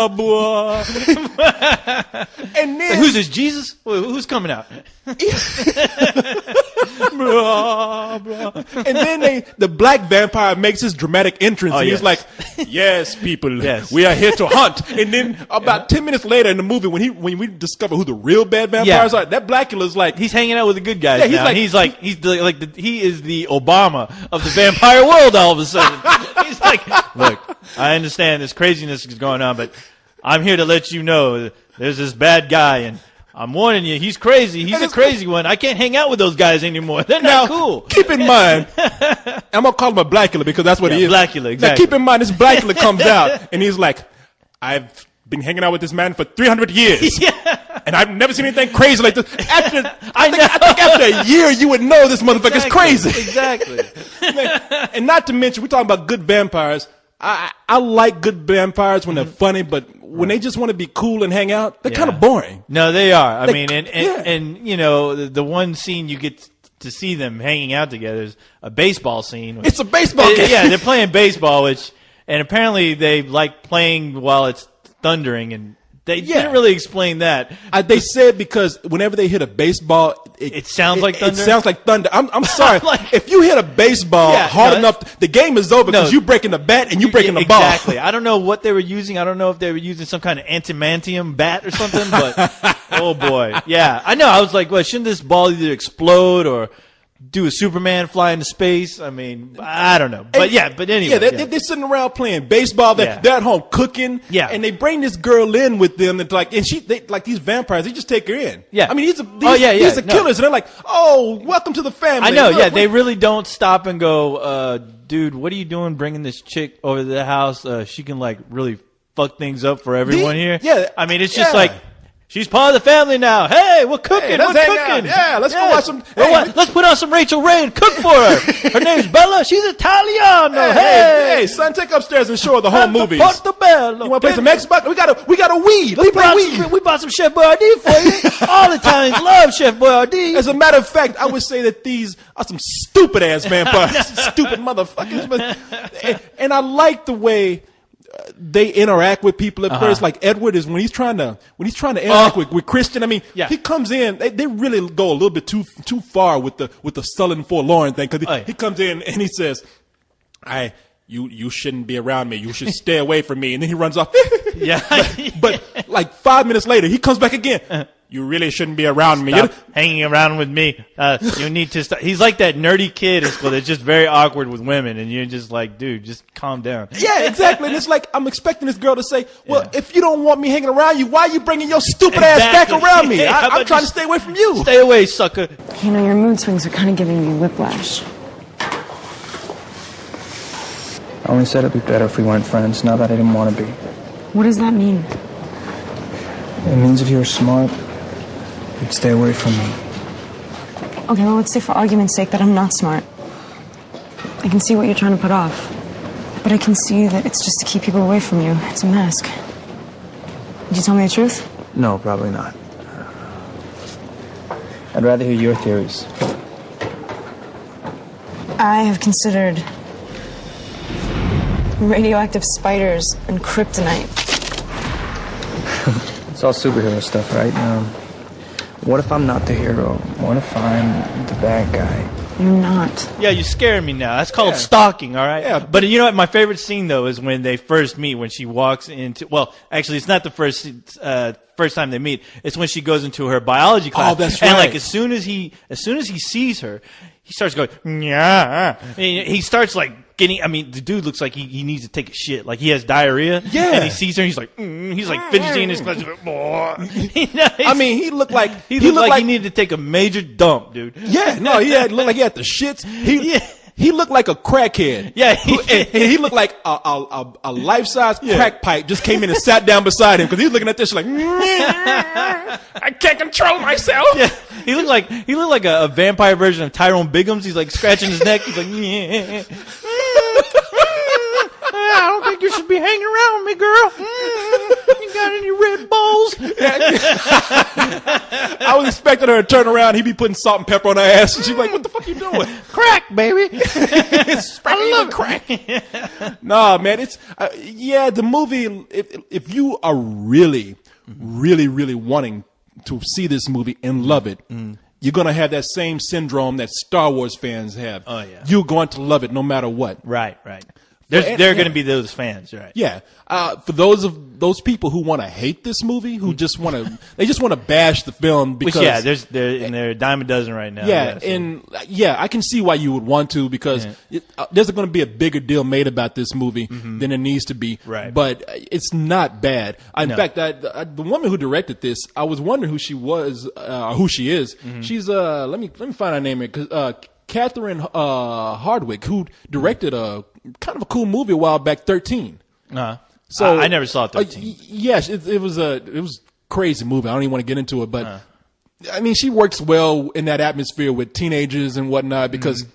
blah, blah. And then who's this, Jesus? Who's coming out? blah, blah. And then the black vampire makes his dramatic entrance, and he's like, "Yes, people, we are here to hunt." And then about 10 minutes later in the movie, when we discover who the real bad vampires are, that Blackula's like, he's hanging out with the good guys. Yeah, now. He is the Obama of the vampire world. All of a sudden, he's like, "Look, I understand this craziness is going on, but I'm here to let you know there's this bad guy and." I'm warning you, he's crazy. He's a crazy one. I can't hang out with those guys anymore. They're not cool. Keep in mind, I'm going to call him a Blackula because that's what he is. Blackula, exactly. Now, keep in mind, this Blackula comes out, and he's like, I've been hanging out with this man for 300 years. And I've never seen anything crazy like this. I think after a year, you would know this motherfucker's crazy. Exactly. And not to mention, we're talking about good vampires. I like good vampires when they're funny, but when they just want to be cool and hang out, they're kind of boring. No, they are. I mean, and you know, the one scene you get to see them hanging out together is a baseball scene. It's a baseball game. Yeah, they're playing baseball, and apparently they like playing while it's thundering, and they didn't really explain that. They said because whenever they hit a baseball, it sounds like thunder. It sounds like thunder. I'm sorry. If you hit a baseball hard enough, the game is over because you're breaking the bat and you're breaking the ball. Exactly. I don't know what they were using. I don't know if they were using some kind of antimantium bat or something, but oh boy. Yeah, I know. I was like, well, shouldn't this ball either explode or do a Superman fly into space? I mean, I don't know. But anyway. They're sitting around playing baseball. They're at home cooking. Yeah. And they bring this girl in with them. And they like these vampires, they just take her in. Yeah. I mean, these are killers. And they're like, oh, welcome to the family. I know. Look, they really don't stop and go, dude, what are you doing bringing this chick over to the house? She can like really fuck things up for everyone here. Yeah. I mean, it's just like, she's part of the family now. Hey, we're cooking. We're cooking. Yeah, let's go watch some. Let's put on some Rachel Ray and cook for her. Her name's Bella. She's Italiano. Hey, son, take upstairs and show her the whole movie. You want to play some Xbox? We got a Wii. Let's play Wii. We bought some Chef Boyardee for you. All Italians love Chef Boyardee. As a matter of fact, I would say that these are some stupid ass vampires, stupid motherfuckers. And I like the way they interact with people at first. Like Edward is when he's trying to interact with Christian. I mean, he comes in. They really go a little bit too far with the sullen forlorn thing because he comes in and he says, You shouldn't be around me. You should stay away from me. And then he runs off. But like 5 minutes later, he comes back again. You really shouldn't be around me. Stop hanging around with me. You need to stop. He's like that nerdy kid in school that's just very awkward with women. And you're just like, dude, just calm down. Yeah, exactly. And it's like, I'm expecting this girl to say, well, if you don't want me hanging around you, why are you bringing your stupid ass back around me? I'm trying to stay away from you. Stay away, sucker. You know, your mood swings are kind of giving me whiplash. I only said it'd be better if we weren't friends, not that I didn't want to be. What does that mean? It means if you were smart, you'd stay away from me. Okay, well, let's say for argument's sake that I'm not smart. I can see what you're trying to put off. But I can see that it's just to keep people away from you. It's a mask. Did you tell me the truth? No, probably not. I'd rather hear your theories. I have considered radioactive spiders and kryptonite. It's all superhero stuff, right? What if I'm not the hero? What if I'm the bad guy? You're not. Yeah, you're scaring me now. That's called stalking, all right? Yeah. But you know what? My favorite scene, though, is when they first meet, when she walks into... Well, actually, it's not the first time they meet. It's when she goes into her biology class. Oh, that's right. And, like, as soon as he sees her, he starts going, yeah. He starts, like, getting... I mean, the dude looks like he needs to take a shit. Like, he has diarrhea. Yeah. And he sees her, and he's like fidgeting in his class. I mean, he looked like... He looked like he needed to take a major dump, dude. Yeah, no, looked like he had the shits. He looked like a crackhead. Yeah. He looked like a life-size crack pipe just came in and sat down beside him because he was looking at this like, I can't control myself. Yeah. He looked like a vampire version of Tyrone Biggums. He's like scratching his neck. He's like, I don't think you should be hanging around with me, girl. You got any red balls? I was expecting her to turn around. He'd be putting salt and pepper on her ass, and she's like, "What the fuck you doing? Crack, baby. I love crack." Nah, man, it's the movie. If you are really wanting to see this movie and love it, you're gonna have that same syndrome that Star Wars fans have. Oh yeah, you're going to love it no matter what. Right. There are going to be those fans, right? Yeah. For those people who want to hate this movie, who just want to bash the film because they're a dime a dozen right now. I can see why you would want to because there's going to be a bigger deal made about this movie than there needs to be. Right. But it's not bad. In fact, the woman who directed this, I was wondering who she was, who she is. She's let me find her name here. Catherine Hardwicke, who directed a kind of a cool movie a while back, 13. So I never saw 13. Yes, it was a crazy movie. I don't even want to get into it, but I mean, she works well in that atmosphere with teenagers and whatnot because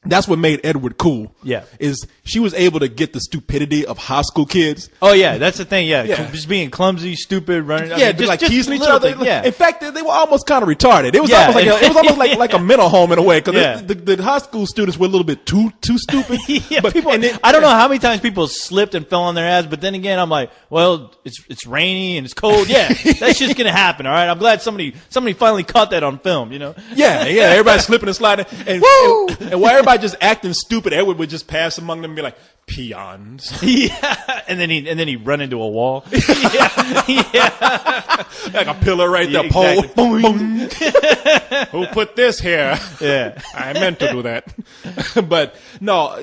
that's what made Edward cool. Yeah. Is she was able to get the stupidity of high school kids. Oh yeah, that's the thing. Yeah. Just being clumsy, stupid, running. Just like teasing each other. Yeah. In fact, they were almost kind of retarded. It was almost like a mental home in a way because the high school students were a little bit too stupid. But I don't know how many times people slipped and fell on their ass. But then again, I'm like, well, it's rainy and it's cold. Yeah, that's just gonna happen. All right. I'm glad somebody finally caught that on film. You know. Yeah. Everybody slipping and sliding, and while everybody just acting stupid, Edward would just pass among them and be like, peons. Yeah. And then he run into a wall. Like a pillar right there. Exactly. Pole. Boom. Who put this here? Yeah. I meant to do that. But no,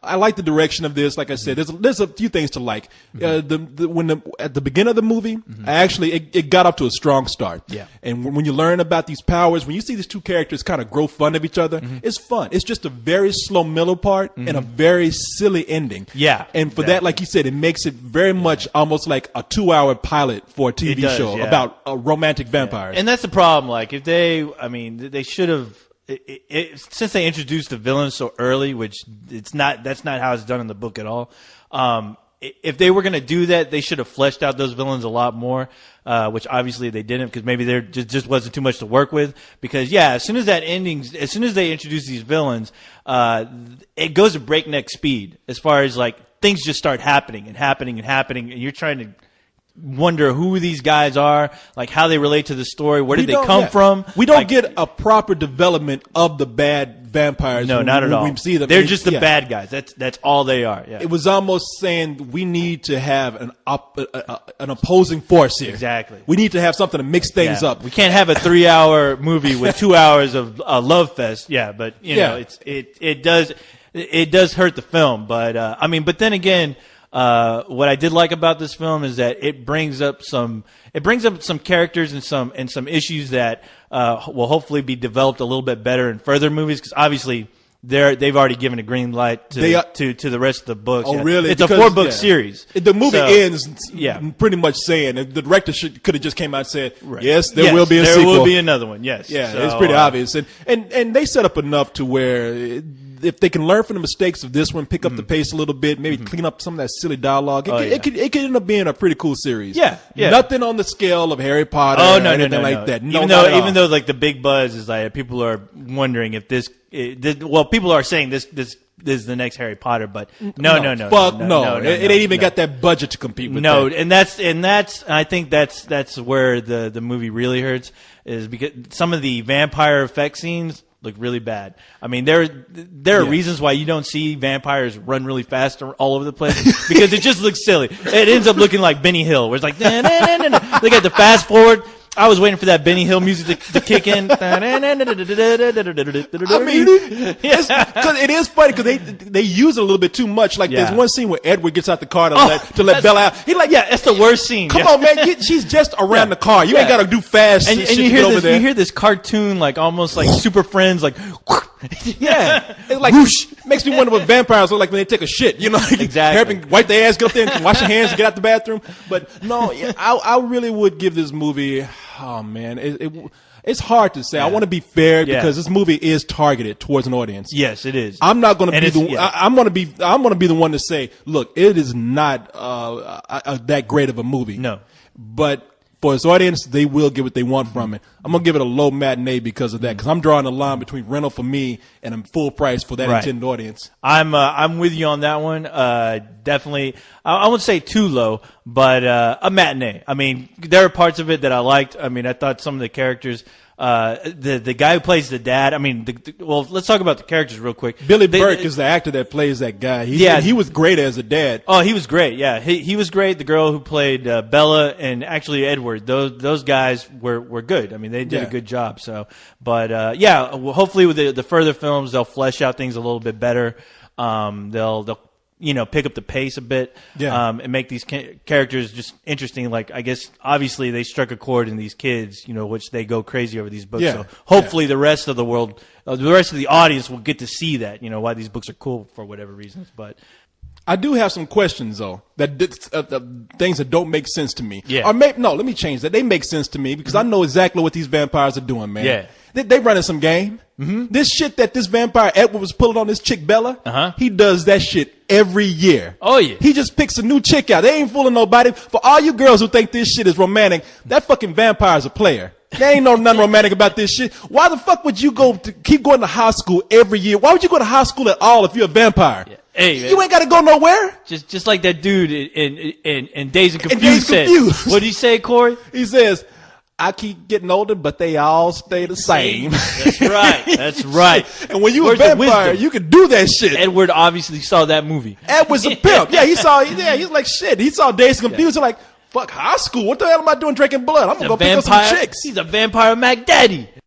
I like the direction of this. Like I said, there's a few things to like. At the beginning of the movie, actually it got up to a strong start. Yeah. And when you learn about these powers, when you see these two characters kind of grow fond of each other, it's fun. It's just a very slow middle part and a very silly ending. Yeah. And for that, like you said, it makes it very much almost like a 2-hour pilot for a TV show about romantic vampires. And that's the problem. Like if they should have. Since they introduced the villains so early, which that's not how it's done in the book at all. If they were going to do that, they should have fleshed out those villains a lot more, which obviously they didn't because maybe there just wasn't too much to work with. Because as soon as they introduce these villains, it goes at breakneck speed as far as like things just start happening, and you're trying to wonder who these guys are, like how they relate to the story, where did they come from. We don't get a proper development of the bad vampires. No, not at all. We see them. They're just the bad guys. That's all they are. Yeah. It was almost saying we need to have an opposing force here. Exactly. We need to have something to mix things up. We can't have a 3-hour movie with 2 hours of love fest. Yeah, but you know, it does hurt the film. But but then again. What I did like about this film is that it brings up some characters and some issues that will hopefully be developed a little bit better in further movies because obviously they've already given a green light to the rest of the books. Oh, really? It's a 4-book series. The movie ends pretty much saying the director could have just came out and said, yes, there will be a sequel. There will be another one, yes. Yeah, it's pretty obvious. And they set up enough to where if they can learn from the mistakes of this one, pick up the pace a little bit, maybe clean up some of that silly dialogue, it could end up being a pretty cool series. Yeah. Nothing on the scale of Harry Potter or anything like that. No, even though like the big buzz is like people are wondering if people are saying this is the next Harry Potter, but no. It ain't even got that budget to compete with. No, and that's I think that's where the movie really hurts is because some of the vampire effect scenes look really bad. I mean, there are reasons why you don't see vampires run really fast all over the place because it just looks silly. It ends up looking like Benny Hill, where it's like, look at the fast forward. I was waiting for that Benny Hill music to kick in. I mean, because it is funny because they use it a little bit too much. Like there's one scene where Edward gets out the car to let Bella out. He's like, that's the worst scene. Come on, man, she's just around the car. You ain't got to do fast. And you hear this cartoon, like almost like Super Friends, like. It's like whoosh. Makes me wonder what vampires look like when they take a shit. You know, exactly. Wipe their ass, get up there, and wash your hands, and get out the bathroom. But no, I really would give this movie. Oh man, it's hard to say. I want to be fair because this movie is targeted towards an audience. Yes, it is. I'm not going to be I'm going to be the one to say, look, it is not that great of a movie. No, but for its audience, they will get what they want from it. I'm gonna give it a low matinee because of that. Because I'm drawing a line between rental for me and a full price for that intended audience. I'm with you on that one. Definitely, I wouldn't say too low, but a matinee. I mean, there are parts of it that I liked. I mean, I thought some of the characters. The guy who plays the dad. I mean, well, let's talk about the characters real quick. Billy Burke is the actor that plays that guy. He was great as a dad. Oh, he was great. Yeah, he was great. The girl who played Bella and actually Edward. Those guys were good. I mean, they did a good job. So, but hopefully with the further films, they'll flesh out things a little bit better. They'll pick up the pace a bit, and make these characters just interesting. Like, I guess, obviously, they struck a chord in these kids, which they go crazy over these books. So hopefully the rest of the world, the rest of the audience will get to see that, why these books are cool for whatever reasons. But I do have some questions, though, that things that don't make sense to me. Yeah. Or let me change that. They make sense to me because I know exactly what these vampires are doing, man. Yeah. They running some game. Mm-hmm. This shit that this vampire Edward was pulling on this chick Bella, he does that shit every year. Oh, yeah. He just picks a new chick out. They ain't fooling nobody. For all you girls who think this shit is romantic, that fucking vampire is a player. There ain't nothing romantic about this shit. Why the fuck would you keep going to high school every year? Why would you go to high school at all if you're a vampire? Yeah. Hey, you ain't got to go nowhere. Just like that dude in Dazed and Confused said. What did he say, Corey? He says, I keep getting older, but they all stay the same. That's right. That's right. And when you a vampire, you can do that shit. Edward obviously saw that movie. Edward's a pimp. Yeah, he's like shit. He saw Dazed and Confused. He's like, fuck high school. What the hell am I doing drinking blood? I'm going to go pick up some chicks. He's a vampire Mac Daddy.